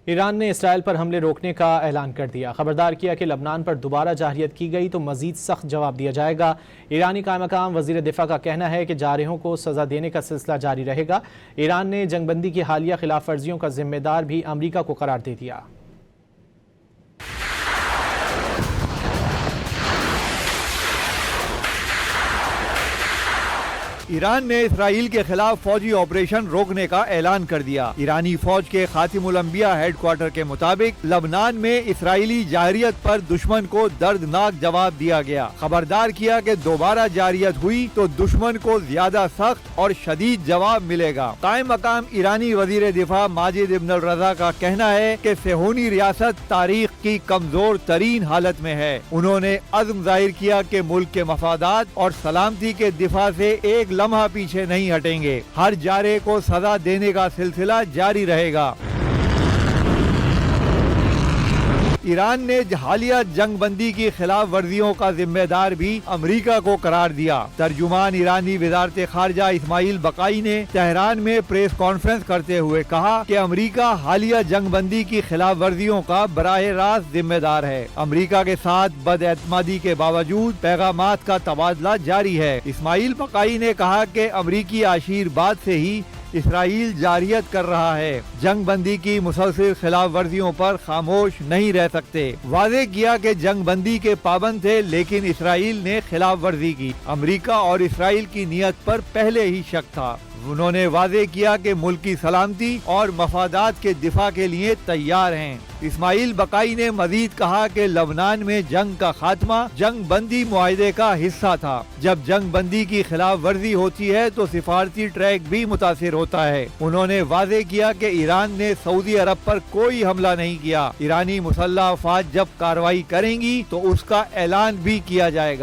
ایران نے اسرائیل پر حملے روکنے کا اعلان کر دیا۔ خبردار کیا کہ لبنان پر دوبارہ جارحیت کی گئی تو مزید سخت جواب دیا جائے گا۔ ایرانی قائم مقام وزیر دفاع کا کہنا ہے کہ جارحوں کو سزا دینے کا سلسلہ جاری رہے گا۔ ایران نے جنگ بندی کی حالیہ خلاف ورزیوں کا ذمہ دار بھی امریکہ کو قرار دے دیا۔ ایران نے اسرائیل کے خلاف فوجی آپریشن روکنے کا اعلان کر دیا۔ ایرانی فوج کے خاتم الانبیاء ہیڈ کوارٹر کے مطابق لبنان میں اسرائیلی جارحیت پر دشمن کو دردناک جواب دیا گیا۔ خبردار کیا کہ دوبارہ جارحیت ہوئی تو دشمن کو زیادہ سخت اور شدید جواب ملے گا۔ قائم مقام ایرانی وزیر دفاع ماجد ابن الرضا کا کہنا ہے کہ صہیونی ریاست تاریخ کی کمزور ترین حالت میں ہے۔ انہوں نے عزم ظاہر کیا کہ ملک کے مفادات اور سلامتی کے دفاع سے ایک لمحہ پیچھے نہیں ہٹیں گے۔ ہر جارحے کو سزا دینے کا سلسلہ جاری رہے گا۔ ایران نے حالیہ جنگ بندی کی خلاف ورزیوں کا ذمہ دار بھی امریکہ کو قرار دیا۔ ترجمان ایرانی وزارت خارجہ اسماعیل بقائی نے تہران میں پریس کانفرنس کرتے ہوئے کہا کہ امریکہ حالیہ جنگ بندی کی خلاف ورزیوں کا براہ راست ذمہ دار ہے۔ امریکہ کے ساتھ بد اعتمادی کے باوجود پیغامات کا تبادلہ جاری ہے۔ اسماعیل بقائی نے کہا کہ امریکی عشیر بعد سے ہی اسرائیل جارحیت کر رہا ہے۔ جنگ بندی کی مسلسل خلاف ورزیوں پر خاموش نہیں رہ سکتے۔ واضح کیا کہ جنگ بندی کے پابند تھے لیکن اسرائیل نے خلاف ورزی کی۔ امریکہ اور اسرائیل کی نیت پر پہلے ہی شک تھا۔ انہوں نے واضح کیا کہ ملکی سلامتی اور مفادات کے دفاع کے لیے تیار ہیں۔ اسماعیل بقائی نے مزید کہا کہ لبنان میں جنگ کا خاتمہ جنگ بندی معاہدے کا حصہ تھا۔ جب جنگ بندی کی خلاف ورزی ہوتی ہے تو سفارتی ٹریک بھی متاثر ہوتا ہے۔ انہوں نے واضح کیا کہ ایران نے سعودی عرب پر کوئی حملہ نہیں کیا۔ ایرانی مسلح افواج جب کارروائی کریں گی تو اس کا اعلان بھی کیا جائے گا۔